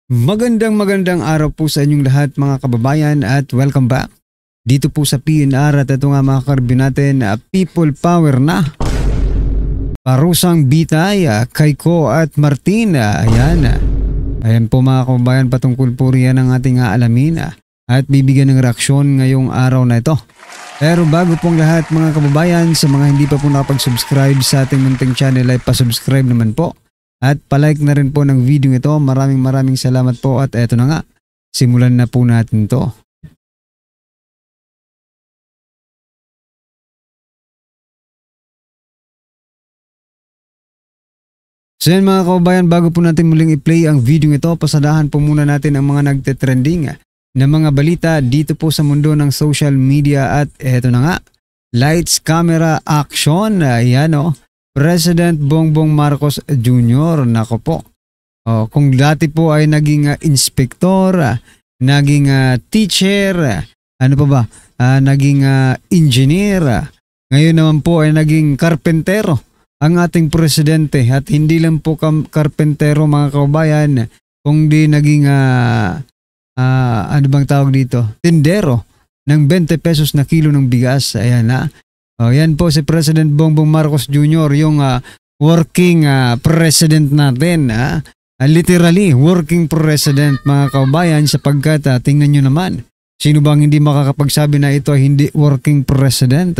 Magandang araw po sa inyong lahat mga kababayan at welcome back dito po sa PNR at ito nga mga karbin natin, People Power na. Parusang Bitay, Kayko at Martin. Ayan po mga kababayan, patungkol po riyan ang ating aalamin at bibigyan ng reaksyon ngayong araw na ito. Pero bago pong lahat mga kababayan, sa mga hindi pa po nakapag-subscribe sa ating munting channel ay pasubscribe naman po. At palike na rin po ng video ito. Maraming salamat po at eto na nga. Simulan na po natin to. So yan mga kababayan, bago po natin muling i-play ang video ito, pasadahan po muna natin ang mga nagte-trending na mga balita dito po sa mundo ng social media at eto na nga. Lights, camera, action. Ayan o. President Bongbong Marcos Jr. Nako po. Kung dati po ay naging inspektor, naging teacher, ano pa ba? Naging engineer. Ngayon naman po ay naging karpentero ang ating presidente at hindi lang po karpentero mga kababayan, kundi naging ano bang tawag dito? Tindero ng 20 pesos na kilo ng bigas. Ayan na. Yan po si President Bongbong Marcos Jr. yung working president natin. Literally, working president mga kababayan sapagkat tingnan nyo naman. Sino bang hindi makakapagsabi na ito ay hindi working president?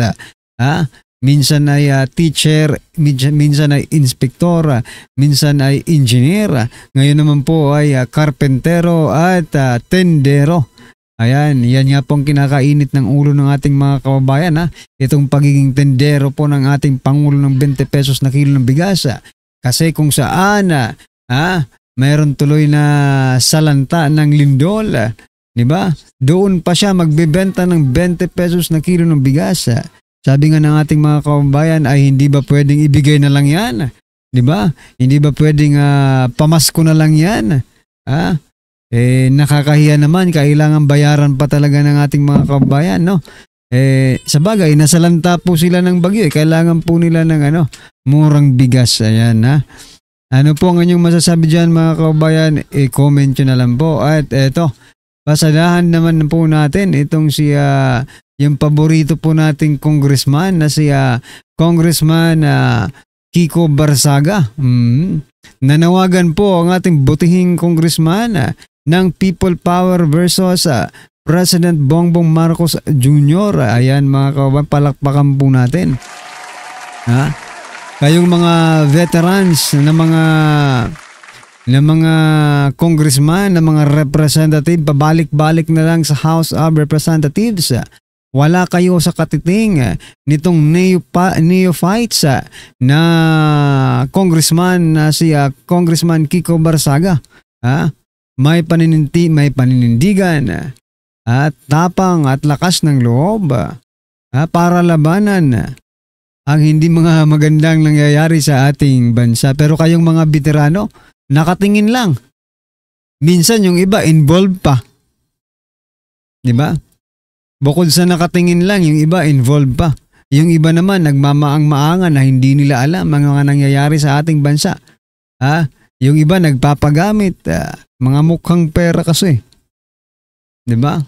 Minsan ay teacher, minsan ay inspektor, minsan ay engineer. Ngayon naman po ay karpentero at tendero. Ayan, yan nga pong kinakainit ng ulo ng ating mga kababayan. Itong pagiging tendero po ng ating Pangulo ng 20 pesos na kilo ng bigas. Kasi kung saan, mayroon tuloy na salanta ng lindol. Diba? Doon pa siya magbebenta ng 20 pesos na kilo ng bigas. Sabi nga ng ating mga kababayan ay hindi ba pwedeng ibigay na lang yan? Diba? Hindi ba pwedeng pamasko na lang yan? Nakakahiya naman, kailangan bayaran pa talaga ng ating mga kababayan, no? Sa bagay, nasalanta po sila ng bagyo, kailangan po nila ng murang bigas. Ayan, Ano po ang inyong masasabi dyan mga kababayan? Comment nyo na lang po. At eto, pasadahan naman po natin itong yung paborito po nating congressman na si Congressman Kiko Barsaga. Nanawagan po ang ating butihing congressman ng People Power versus President Bongbong Marcos Jr. Ayan mga kababayan, palakpakan po natin. Kayong mga veterans na mga congressman, na mga representative, pabalik-balik na lang sa House of Representatives. Wala kayo sa katiting nitong neophytes na congressman na si Congressman Kiko Barsaga. May paninindigan at tapang at lakas ng loob para labanan ang hindi mga magandang nangyayari sa ating bansa. Pero kayong mga veterano, nakatingin lang. Minsan yung iba involved pa. Diba? Bukod sa nakatingin lang, yung iba involved pa. Yung iba naman nagmamaang-maangan na hindi nila alam ang mga nangyayari sa ating bansa. Yung iba nagpapagamit, mga mukhang pera kasi. Diba?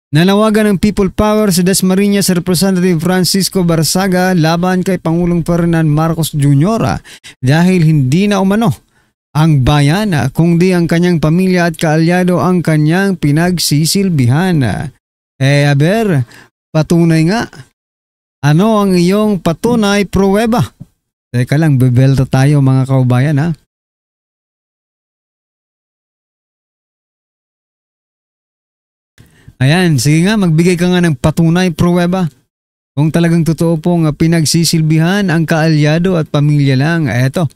Nanawagan ng People Power si Dasmariñas Representative Francisco Barsaga laban kay Pangulong Ferdinand Marcos Jr. Dahil hindi na umano ang bayan, kundi ang kanyang pamilya at kaalyado ang kanyang pinagsisilbihan. Patunay nga. Ano ang iyong patunay pruweba? Teka lang, bebelta tayo mga kaubayan Ayan, sige nga, magbigay ka nga ng patunay pruweba. Kung talagang totoo pong pinagsisilbihan ang kaalyado at pamilya lang, eto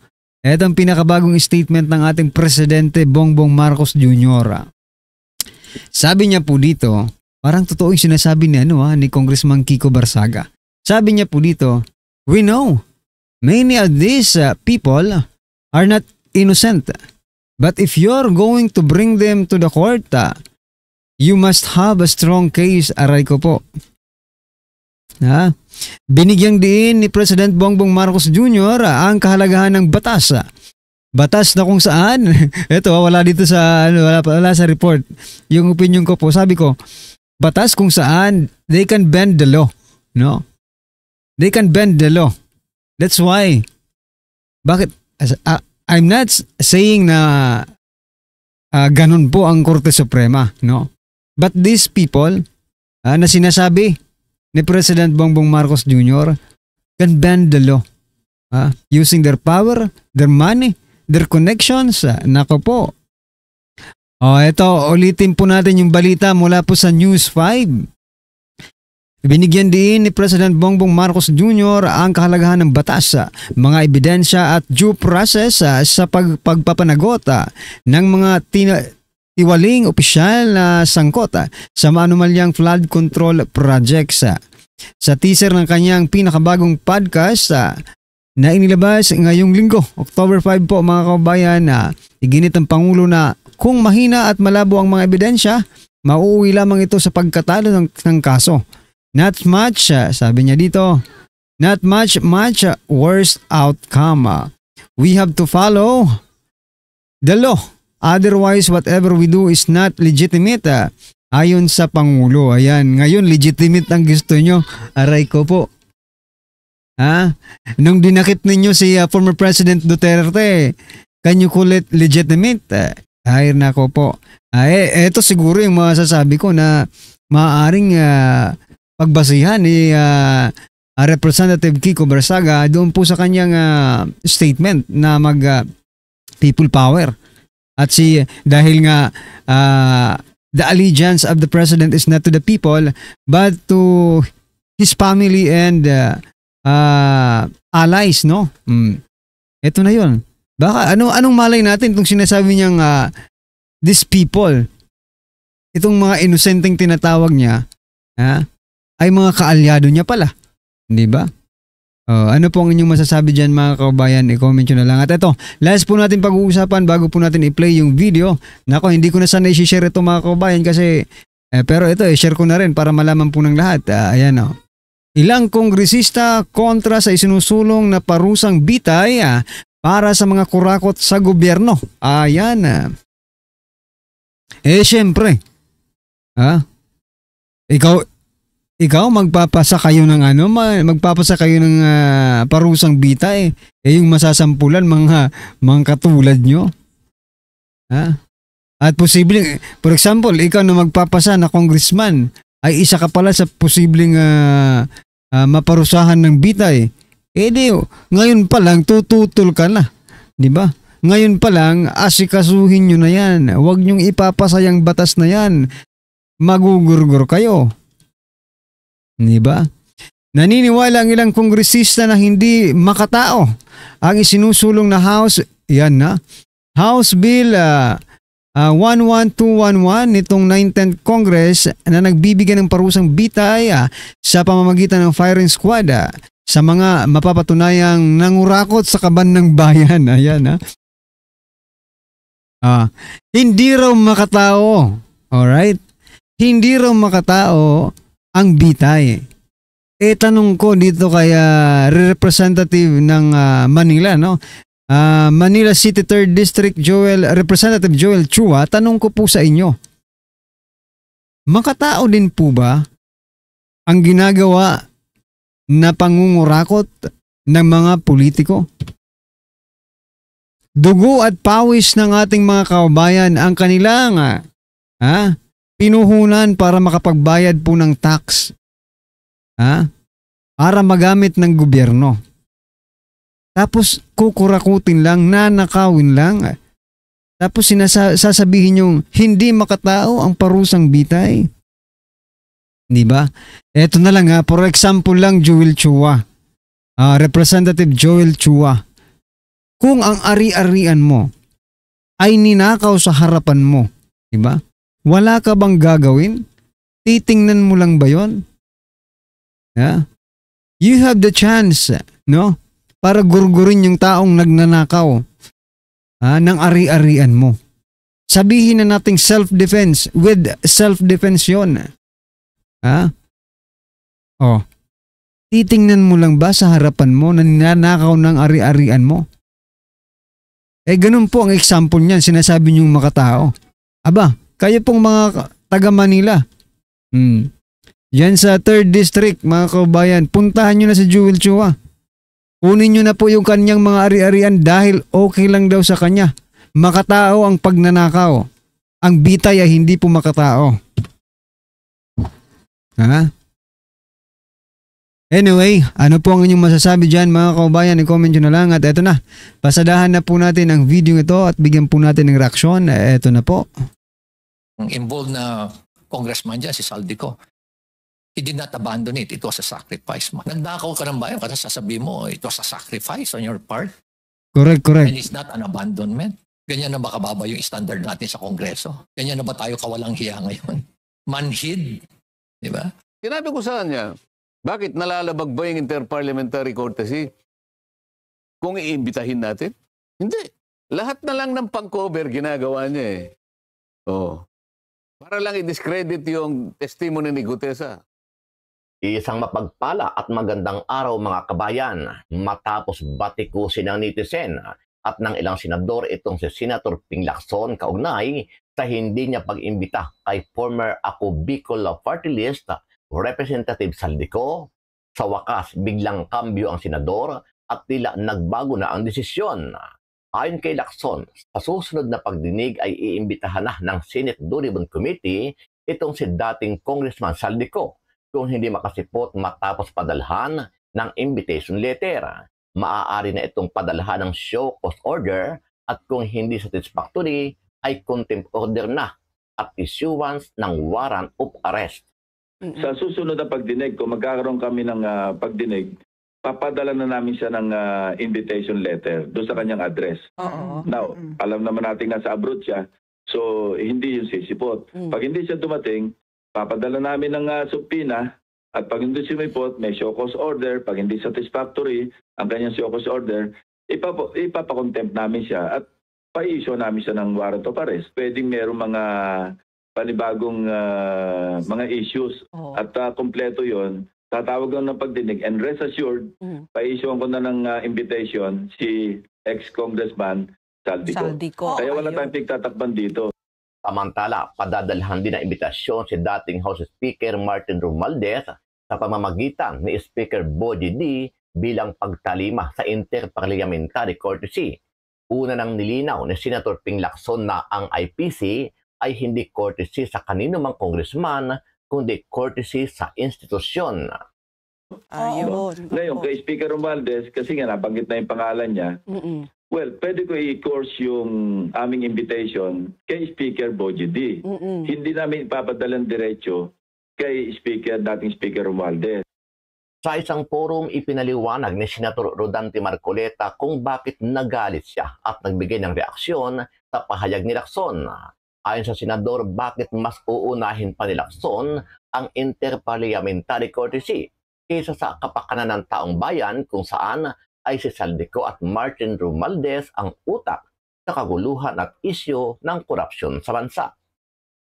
ang pinakabagong statement ng ating Presidente Bongbong Marcos Jr. Sabi niya po dito, parang totoo yung sinasabi ni Congressman Kiko Barsaga. Sabi niya po dito, we know many of these people are not innocent. But if you're going to bring them to the court, you must have a strong case. Aray ko po. Binigyang diin ni President Bongbong Marcos Jr. ang kahalagahan ng batas Batas na kung saan, ito wala dito sa, wala sa report. Yung opinion ko po, sabi ko, batas kung saan they can bend the law. No? They can bend the law. That's why. Bakit? I'm not saying na ganun po ang Korte Suprema. No? But these people na sinasabi ni President Bongbong Marcos Jr. can bend the law. Using their power, their money, their connections. Nako po. Ito, ulitin po natin yung balita mula po sa News 5. Binigyan din ni President Bongbong Marcos Jr. ang kahalagahan ng batas, mga ebidensya at due process sa pagpapanagot ng mga tiwaling opisyal na sangkot sa maanumalyang flood control projects. Sa teaser ng kanyang pinakabagong podcast na inilabas ngayong linggo, October 5 po mga kababayan, iginit ng Pangulo na kung mahina at malabo ang mga ebidensya, mauuwi lamang ito sa pagkatalo ng kaso. Not much, sabi niya dito, not much worse outcome. We have to follow the law. Otherwise, whatever we do is not legitimate. Ayon sa Pangulo. Ayan, ngayon legitimate ang gusto nyo. Aray ko po. Nung dinakip ninyo si former President Duterte, can you call it legitimate? Ay, nako po. Ito siguro yung masasabi ko na maaaring pagbasihan ni Representative Kiko Barsaga doon po sa kanyang statement na people power. At dahil nga the allegiance of the President is not to the people but to his family and allies, no? Ito na yun. Baka anong malay natin itong sinasabi niyang these people, itong mga inosenteng tinatawag niya, ay mga kaalyado niya pala. Hindi ba? Ano po ang inyong masasabi dyan mga kababayan? I-comment nyo na lang. At ito, last po natin pag-uusapan bago po natin i-play yung video. Nako, hindi ko na sana i-share ito mga kababayan kasi pero ito, i-share ko na rin para malaman po ng lahat. Ayan o. Ilang kongresista kontra sa isinusulong na parusang bitay para sa mga kurakot sa gobyerno. Ayan. Syempre. Ikaw magpapasa kayo ng parusang bitay. Yung masasampulan mga katulad nyo. At posibleng, for example, ikaw na magpapasa na congressman ay isa ka pala sa posibleng maparusahan ng bitay. Ngayon pa lang tututol ka na. Di ba? Ngayon pa lang asikasuhin nyo na yan. Huwag nyong ipapasa yung batas na yan. Magugurgur kayo. Di ba? Naniniwala ang ilang kongresista na hindi makatao ang isinusulong na House Bill 11211 nitong 19th Congress na nagbibigay ng parusang bitay sa pamamagitan ng firing squad sa mga mapapatunayang nangurakot sa kaban ng bayan. Ayan hindi raw makatao. Alright? Hindi raw makatao ang bitay. Tanong ko dito kaya representative ng Manila, no? Manila City 3rd District Representative Joel Chua, tanong ko po sa inyo. Makatao din po ba ang ginagawa na pangungurakot ng mga politiko? Dugo at pawis ng ating mga kababayan ang kanilang pinuhunan para makapagbayad po ng tax. Para magamit ng gobyerno. Tapos kukurakutin lang, nanakawin lang. Tapos sasabihin yung hindi makatao ang parusang bitay. Di ba? Eto na lang for example lang Joel Chua. Representative Joel Chua. Kung ang ari-arian mo ay ninakaw sa harapan mo, di ba? Wala ka bang gagawin? Titingnan mo lang ba yun? You have the chance, no? Para gurgurin yung taong nagnanakaw ng ari-arian mo. Sabihin na nating self-defense with self-defense yun. Titingnan mo lang ba sa harapan mo na ninanakaw ng ari-arian mo? Ganun po ang example niyan, sinasabi niyong makatao. Aba, kayo pong mga taga Manila. Yan sa 3rd District, mga kabayan, puntahan nyo na si Joel Chua. Kunin nyo na po yung kanyang mga ari-arian dahil okay lang daw sa kanya. Makatao ang pagnanakaw. Ang bitay ay hindi po makatao. Ha? Anyway, ano po ang inyong masasabi dyan mga kabayan? I-comment nyo na lang at eto na. Pasadahan na po natin ang video ito at bigyan po natin ng reaksyon. Eto na po. Ang involved na congressman dyan, si Saldico, he did not abandon it. It was a sacrifice. Nagdakaw ka ng bayan kasi sasabihin mo, it was a sacrifice on your part. Correct. And it's not an abandonment. Ganyan na ba kababa yung standard natin sa Kongreso? Ganyan na ba tayo kawalang hiya ngayon? Manhid. Di ba? Sinabi ko sa kanya, bakit nalalabag ba yung interparliamentary courtesy kung iimbitahin natin? Hindi. Lahat na lang ng pang-cover ginagawa niya eh. Oh. Para lang i-discredit yung testimony ni Gutesa. Isang mapagpala at magandang araw mga kabayan. Matapos batikusin ng netizen at ng ilang senador itong si Senator Ping Lacson kaugnay sa hindi niya pag-imbita kay former Ako Bicol Party List Representative Saldico, sa wakas biglang kambyo ang senador at tila nagbago na ang desisyon. Ayon kay Lacson, sa susunod na pagdinig ay iimbitahan na ng Senate Duribon Committee itong si dating Congressman Saldico kung hindi makasipot matapos padalhan ng invitation letter. Maaari na itong padalhan ng show cause order at kung hindi satisfactory ay contempt order na at issuance ng warrant of arrest. Sa susunod na pagdinig, kung magkakaroon kami ng pagdinig, papadala na namin siya ng invitation letter doon sa kanyang address. Now, alam naman natin nasa abroad siya, so hindi yung sisipot. Pag hindi siya dumating, papadala namin ng subpoena at pag hindi sumipot, may show cause order. Pag hindi satisfactory ang kanyang show cause order, ipapakontempt namin siya at pa-issue namin siya ng warrant of arrest. Pwedeng merong mga panibagong mga issues at kompleto yon. Tatawag lang ng pagdinig and rest assured, pa-issuean ko na ng invitation si ex-congressman Saldico. Kaya wala tayong pigtatakban dito. Samantala, padadalhan din ang imbitasyon si dating House Speaker Martin Romualdez sa pamamagitan ni Speaker Bogie D bilang pagtalima sa interparliamentary courtesy. Una nang nilinaw ni Senator Ping Lacson na ang IPC ay hindi courtesy sa kanino mang congressman, kundi courtesy sa institusyon. Ngayon, kay Speaker Romualdez, kasi nga nabanggit na yung pangalan niya, well, pwede ko i-course yung aming invitation kay Speaker Bogie D. Hindi namin ipapadalang diretso kay dating Speaker Romualdez. Sa isang forum, ipinaliwanag ni Senator Rodante Marcoleta kung bakit nagalit siya at nagbigay ng reaksyon sa pahayag ni Lacson. Ayon sa senador, bakit mas uunahin pa ni Lacson ang interparliamentary courtesy kaysa sa kapakanan ng taong bayan kung saan ay si Saldico at Martin Romualdez ang utak sa kaguluhan at isyu ng korupsyon sa bansa.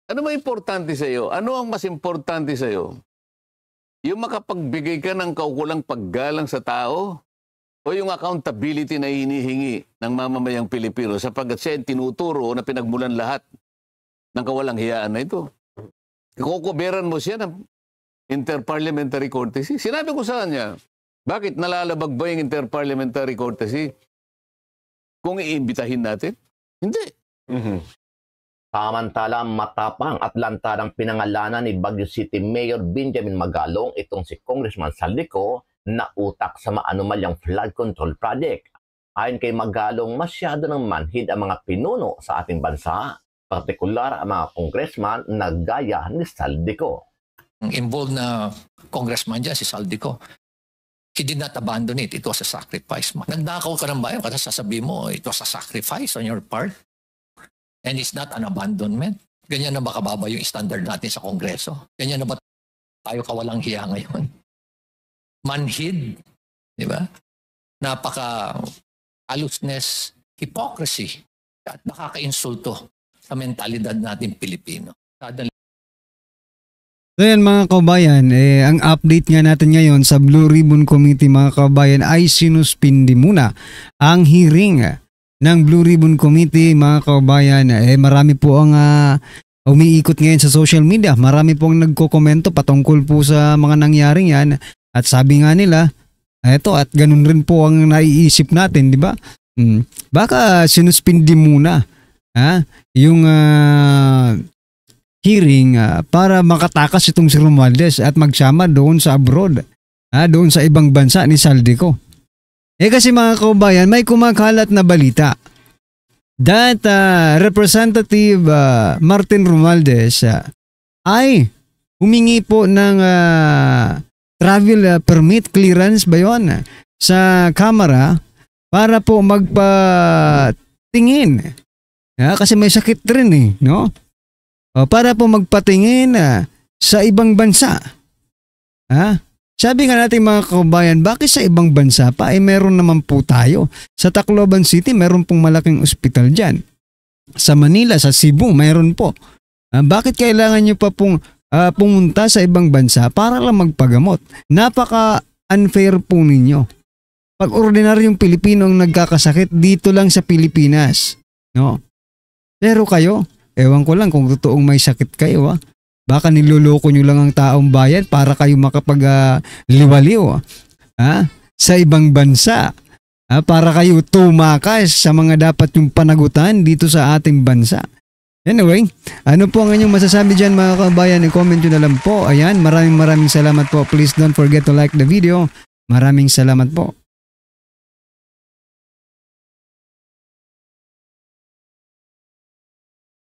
Ano ba importante sa iyo? Ano ang mas importante sa iyo? Yung makapagbigay ka ng kaukulang paggalang sa tao o yung accountability na hinihingi ng mamamayang Pilipino sapagkat siya tinuturo na pinagmulan lahat ng kawalang hiyaan na ito. Kukuberan mo siya ng interparliamentary courtesy. Sinabi ko sa kanya, bakit nalalabag ba yung interparliamentary courtesy kung iimbitahin natin? Hindi. Samantala, matapang at lantarang pinangalanan ni Baguio City Mayor Benjamin Magalong itong si Congressman Saldico na utak sa maanumalyang flood control project. Ayon kay Magalong, masyado ng manhid ang mga pinuno sa ating bansa, partikular ang mga congressman na gaya ni Saldico. Ang involved na congressman dyan, si Saldico, he did not abandon it. It was a sacrifice. Nagdakaw ka ng bayan kasi sasabihin mo, it was a sacrifice on your part. And it's not an abandonment. Ganyan na ba kababa yung standard natin sa Kongreso? Ganyan na ba tayo kawalang hiya ngayon? Manhid, di ba? Napaka-aloosness, hypocrisy, at nakaka-insulto sa mentalidad natin Pilipino. So yan mga kabayan, ang update nga natin ngayon sa Blue Ribbon Committee mga kabayan ay sinuspindi muna ang hearing ng Blue Ribbon Committee, mga kababayan, marami po ang umiikot ngayon sa social media. Marami po ang nagkokomento patungkol po sa mga nangyaring yan. At sabi nga nila, eto, at ganun rin po ang naiisip natin, di ba? Baka sinuspindi muna yung hearing para makatakas itong si Romualdez at magsama doon sa abroad, doon sa ibang bansa ni Saldico. Kasi mga kaubayan, may kumakalat na balita that Representative Martin Romualdez ay humingi po ng travel permit clearance ba yun sa Kamara para po magpatingin. Kasi may sakit rin no? Para po magpatingin sa ibang bansa. Sabi nga natin mga kababayan, bakit sa ibang bansa pa? Meron naman po tayo. Sa Tacloban City, meron pong malaking ospital dyan. Sa Manila, sa Cebu, meron po. Bakit kailangan nyo pa pong pumunta sa ibang bansa para lang magpagamot? Napaka-unfair po ninyo. Pag ordinaryong Pilipino ang nagkakasakit, dito lang sa Pilipinas. No? Pero kayo, ewan ko lang kung totoong may sakit kayo. Baka niloloko nyo lang ang taong bayan para kayo makapag-liwaliw sa ibang bansa. Para kayo tumakas sa mga dapat yung panagutan dito sa ating bansa. Anyway, ano po ang inyong masasabi dyan mga kabayan? I-comment nyo na lang po. Ayan, maraming salamat po. Please don't forget to like the video. Maraming salamat po.